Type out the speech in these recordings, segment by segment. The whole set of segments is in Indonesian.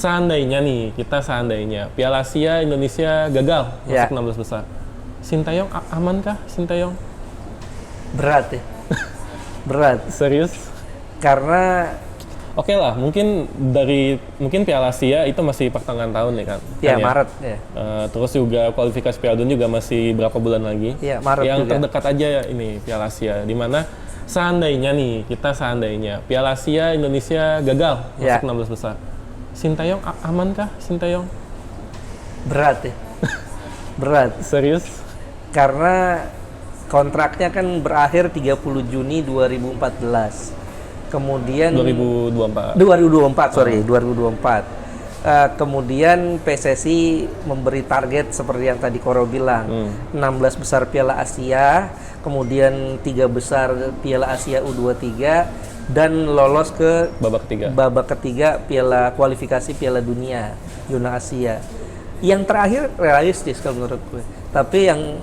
seandainya Piala Asia Indonesia gagal Ya. masuk 16 besar. Sintayong amankah Sintayong? Berat ya. Berat. Serius? Karena Oke lah, mungkin Piala Asia itu masih pertengahan tahun ya kan? ya Kan Maret ya. Terus juga kualifikasi Piala Dunia juga masih berapa bulan lagi? Iya, Maret Yang juga. terdekat aja ya ini Piala Asia, di mana seandainya Piala Asia Indonesia gagal Ya. masuk 16 besar. Sintayong amankah Sintayong? Berat ya. Berat. Serius? Karena kontraknya kan berakhir 30 Juni 2014. Kemudian 2024. 2024. Kemudian PSSI memberi target seperti yang tadi Koro bilang, 16 besar Piala Asia, kemudian 3 besar Piala Asia U23 dan lolos ke babak ketiga Piala kualifikasi Piala Dunia Zona Asia. Yang terakhir realistis kalau menurut gue. Tapi yang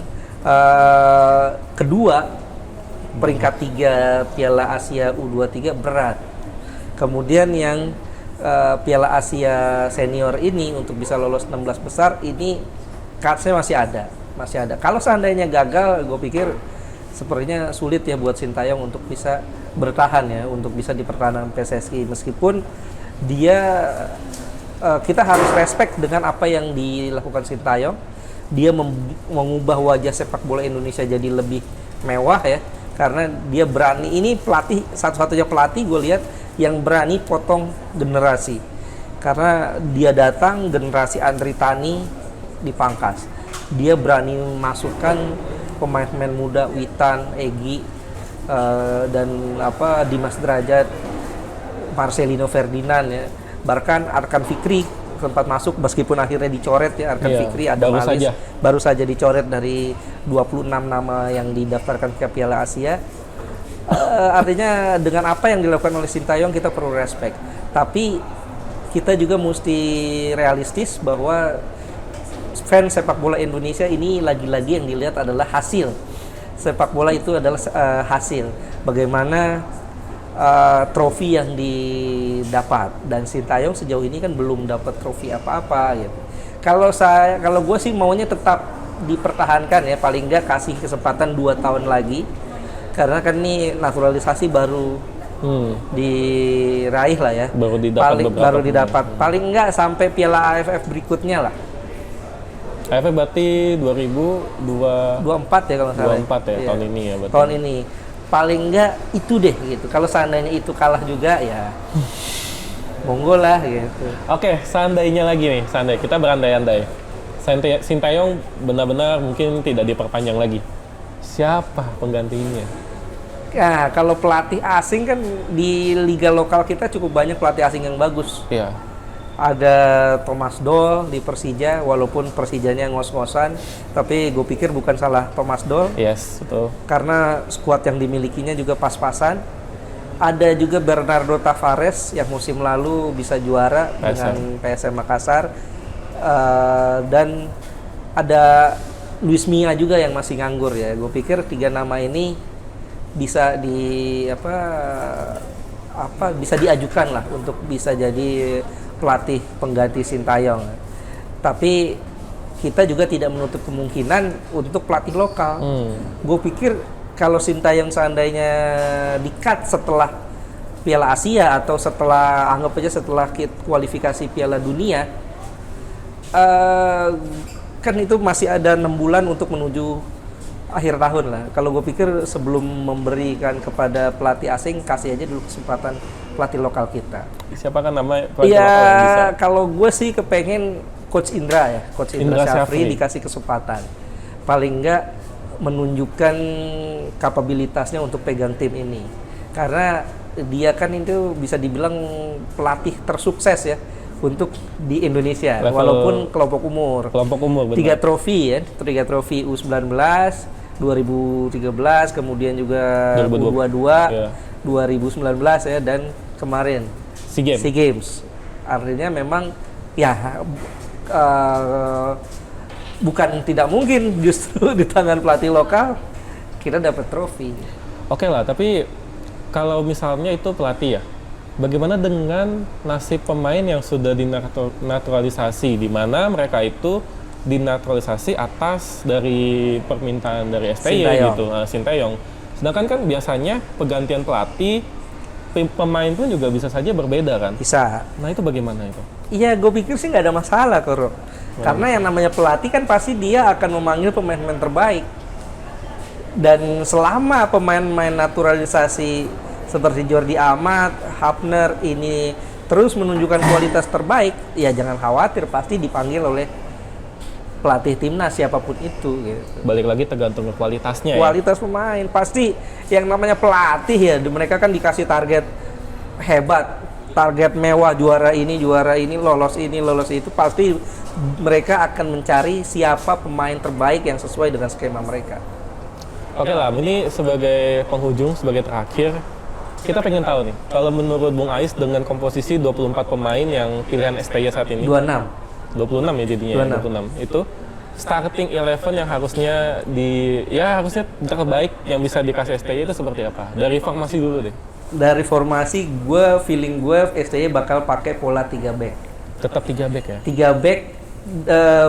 kedua, peringkat 3 Piala Asia U23 berat. Kemudian yang Piala Asia senior ini untuk bisa lolos 16 besar ini kansnya masih ada. Kalau seandainya gagal, gue pikir sepertinya sulit ya buat Sintayong untuk bisa bertahan ya, untuk bisa dipertahankan PSSI meskipun dia kita harus respect dengan apa yang dilakukan Sintayong. Dia mengubah wajah sepak bola Indonesia jadi lebih mewah ya, karena dia berani. Ini pelatih satu-satunya pelatih gue lihat yang berani potong generasi, karena dia datang generasi Andri Tani dipangkas. Dia berani masukkan pemain-pemain muda, Witan, Egy, dan Dimas Derajat, Marcelino Ferdinand ya, bahkan Arkan Fikri sempat masuk meskipun akhirnya dicoret ya. Arkan Fikri ada baru saja dicoret dari 26 nama yang didaftarkan ke Piala Asia. Artinya dengan apa yang dilakukan oleh Sintayong kita perlu respect, tapi kita juga mesti realistis bahwa fans sepak bola Indonesia ini lagi-lagi yang dilihat adalah hasil. Sepak bola itu adalah hasil Bagaimana trofi yang didapat, dan Sintayong sejauh ini kan belum dapat trofi apa-apa gitu. Kalau gue sih maunya tetap dipertahankan ya, paling nggak kasih kesempatan 2 tahun lagi, karena kan ini naturalisasi baru diraih lah ya, baru didapat paling nggak sampai Piala AFF berikutnya lah. AFF berarti 2024 ya kalau salah. 24 ya, iya. tahun ini ya berarti. Tahun ini. Paling enggak itu deh gitu. Kalau seandainya itu kalah juga ya monggo lah gitu. Oke, seandainya kita berandai-andai. Sintayong benar-benar mungkin tidak diperpanjang lagi. Siapa penggantinya? Nah, kalau pelatih asing kan di liga lokal kita cukup banyak pelatih asing yang bagus. Iya. Ada Thomas Doll di Persija, walaupun Persijanya ngos-ngosan, tapi gue pikir bukan salah Thomas Doll. Yes, betul. Karena skuad yang dimilikinya juga pas-pasan. Ada juga Bernardo Tavares yang musim lalu bisa juara dengan PSM Makassar. Dan ada Luis Mia juga yang masih nganggur ya. Gue pikir 3 nama ini bisa bisa diajukan lah untuk bisa jadi pelatih pengganti Sintayong. Tapi kita juga tidak menutup kemungkinan untuk pelatih lokal. Gue pikir kalau Sintayong seandainya di-cut setelah Piala Asia atau setelah kualifikasi Piala Dunia, kan itu masih ada 6 bulan untuk menuju akhir tahun lah. Kalau gue pikir sebelum memberikan kepada pelatih asing, kasih aja dulu kesempatan pelatih lokal kita. Siapa kan nama pelatih lokal Ya, yang bisa? kalau gue sih kepengen Coach Indra Syafri dikasih kesempatan. Paling enggak menunjukkan kapabilitasnya untuk pegang tim ini. Karena dia kan itu bisa dibilang pelatih tersukses ya untuk di Indonesia, walaupun kelompok umur. Benar. 3 trofi ya, 3 trofi U19, 2013, kemudian juga U22, 2019 ya, dan kemarin SEA Games. Artinya memang ya bukan tidak mungkin justru di tangan pelatih lokal kita dapat trofi. Oke lah, tapi kalau misalnya itu pelatih ya, Bagaimana dengan nasib pemain yang sudah dinaturalisasi, di mana mereka itu dinaturalisasi atas dari permintaan dari STY Sintayong. gitu, Sintayong. Sedangkan kan biasanya pergantian pelatih, pemain pun juga bisa saja berbeda kan? Bisa. Nah itu bagaimana itu? Iya, gue pikir sih nggak ada masalah, Koro. Karena yang namanya pelatih kan pasti dia akan memanggil pemain-pemain terbaik. Dan selama pemain-pemain naturalisasi seperti Jordi Amat, Hapner ini terus menunjukkan kualitas terbaik, ya jangan khawatir, pasti dipanggil oleh pelatih timnas siapapun itu. Gitu. Balik lagi tergantung ke kualitasnya ya? Kualitas pemain, pasti yang namanya pelatih ya, mereka kan dikasih target hebat, target mewah, juara ini, lolos itu, pasti mereka akan mencari siapa pemain terbaik yang sesuai dengan skema mereka. Oke lah, ini sebagai penghujung, sebagai terakhir, kita pengen tahu nih, kalau menurut Bung Ais dengan komposisi 24 pemain yang pilihan STY saat ini, 26. 26 ya jadinya, 26. Itu starting 11 yang harusnya harusnya terbaik yang bisa dikasih STY itu seperti apa? Dari formasi dulu deh. Dari formasi, feeling gue STY bakal pakai pola 3 back. Tetap 3 back ya? 3 back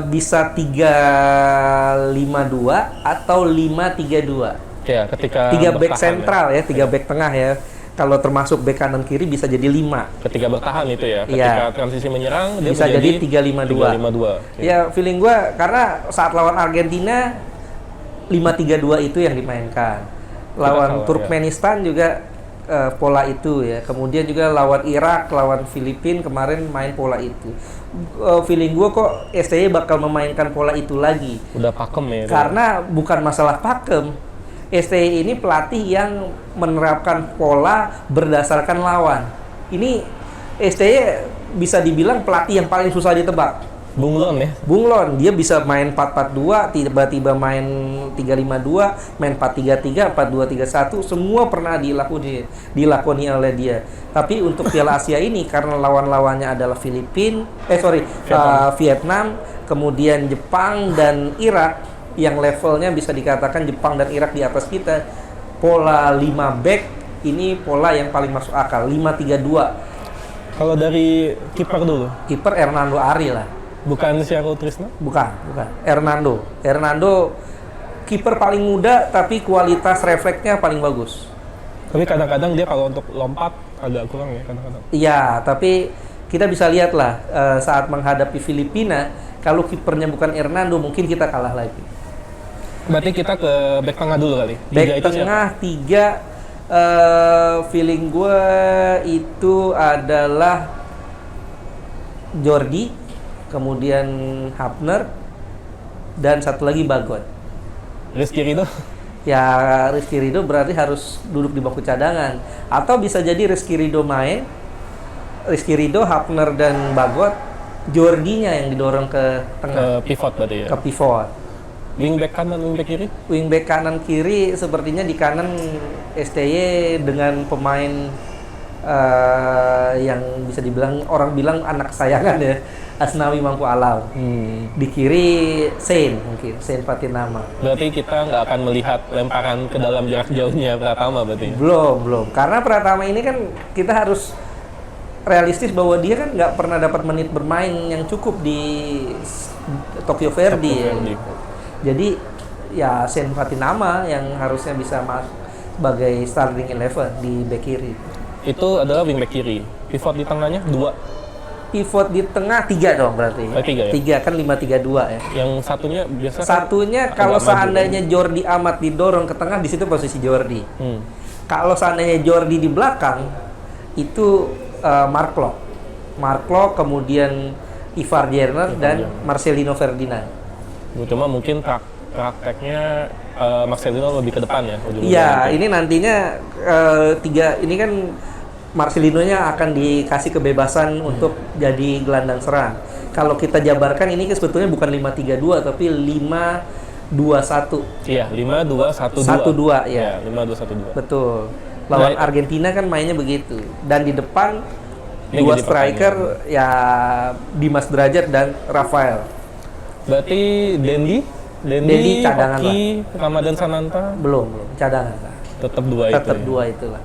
bisa 3-5-2 atau 5-3-2. Ya, ketika 3 back bertahan sentral ya, 3 back tengah ya. Kalau termasuk back kanan kiri bisa jadi 5. Ketika bertahan itu ya, ketika transisi menyerang dia bisa jadi 3-5-2. 3-5-2. Okay. Ya, feeling gue karena saat lawan Argentina 5-3-2 itu yang dimainkan. Lawan Turkmenistan juga pola itu ya. Kemudian juga lawan Irak, lawan Filipina kemarin main pola itu. Feeling gue kok STY bakal memainkan pola itu lagi. Udah pakem ya. Karena bukan masalah pakem. STY ini pelatih yang menerapkan pola berdasarkan lawan. Ini STY bisa dibilang pelatih yang paling susah ditebak. Bunglon ya? Bunglon, dia bisa main 4-4-2, tiba-tiba main 3-5-2, main 4-3-3, 4-2-3-1, semua pernah dilakoni oleh dia. Tapi untuk Piala Asia ini, karena lawan-lawannya adalah Vietnam, kemudian Jepang dan Irak, yang levelnya bisa dikatakan Jepang dan Irak di atas kita, pola 5 back ini pola yang paling masuk akal, 5-3-2. Kalau dari kiper dulu? Kiper Hernando Ari lah. Bukan Thiago Trisno? Bukan. Hernando kiper paling muda tapi kualitas refleksnya paling bagus. Tapi kadang-kadang dia kalau untuk lompat agak kurang ya kadang-kadang. Iya, tapi kita bisa lihat lah saat menghadapi Filipina, kalau kipernya bukan Hernando mungkin kita kalah lagi. Berarti kita ke back tengah dulu kali. Back tengah 3 feeling gue itu adalah Jordi, kemudian Hapner, dan satu lagi Bagot. Rizky Ridho? Ya, Rizky Ridho berarti harus duduk di bangku cadangan. Atau bisa jadi Rizky Ridho main, Rizky Ridho, Hapner, dan Bagot, Jordinya yang didorong ke tengah. Ke pivot berarti ya? Ke pivot. Wingback kanan, wingback kiri? Wingback kanan kiri sepertinya di kanan STY dengan pemain yang bisa dibilang, orang bilang anak kesayangan ya, Asnawi Mangku Alam. Di kiri Sein Patinama. Berarti kita nggak akan melihat lemparan ke dalam jarak jauhnya Pratama berarti? Belum. Karena Pratama ini kan kita harus realistis bahwa dia kan nggak pernah dapat menit bermain yang cukup di Tokyo Verdy. Ya. Jadi ya Sein Patinama yang harusnya bisa masuk sebagai starting 11 di back kiri. Itu adalah wingback kiri. Pivot di tengahnya 2. Pivot di tengah 3 dong berarti. 3 ya? 3 kan 5-3-2 ya. Yang satunya biasa Satunya kan kalau agak seandainya Jordi Amat didorong ke tengah, di situ posisi Jordi. Kalau seandainya Jordi di belakang, itu Mark Klok, kemudian Ivar Jenner dan Marcelino Ferdinand. Cuma mungkin prakteknya Marcelino lebih ke depan ya? Iya, ini nantinya 3 ini kan Marcelino-nya akan dikasih kebebasan untuk jadi gelandang serang. Kalau kita jabarkan ini sebetulnya bukan 5-3-2 tapi 5-2-1. Iya, 5-2-1-2. 1-2 ya. 5-2-1-2. Betul. Lawan Argentina kan mainnya begitu. Dan di depan ini 2 striker ya Dimas Derajat dan Rafael. Berarti Dendi cadangan Oki, Ramadan Sananta belum cadangan lah. Tetap 2 itu. Tetap 2 itulah.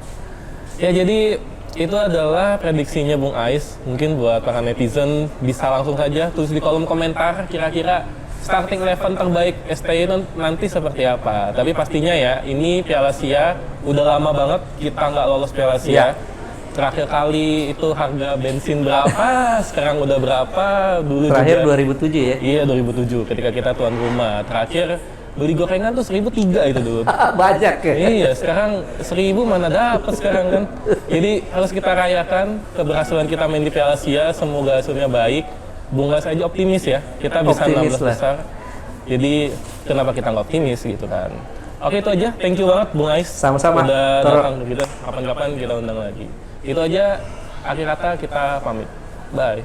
Ya jadi Itu adalah prediksinya Bung Ais. Mungkin buat para netizen bisa langsung saja tulis di kolom komentar kira-kira starting 11 terbaik STI nanti seperti apa. Tapi pastinya ya, ini Piala Asia udah lama banget kita nggak lolos Piala Asia. Iya. Terakhir kali itu harga bensin berapa, sekarang udah berapa, dulu Terakhir juga 2007 ya. Iya 2007 ketika kita tuan rumah. Terakhir beli gorengan tuh 1.003 itu dulu. Banyak ya. Iya, sekarang 1.000 mana dapat sekarang kan. Jadi harus kita rayakan keberhasilan kita main di Piala Asia, semoga hasilnya baik. Bung Ais aja optimis ya, kita bisa Optimis 16 lah. besar. Jadi kenapa kita nggak optimis gitu kan. Oke itu aja, thank you banget Bung Ais. Sama-sama. Udah Toro. datang gitu, kapan-kapan kita undang lagi. Itu aja, akhir kata kita pamit. Bye.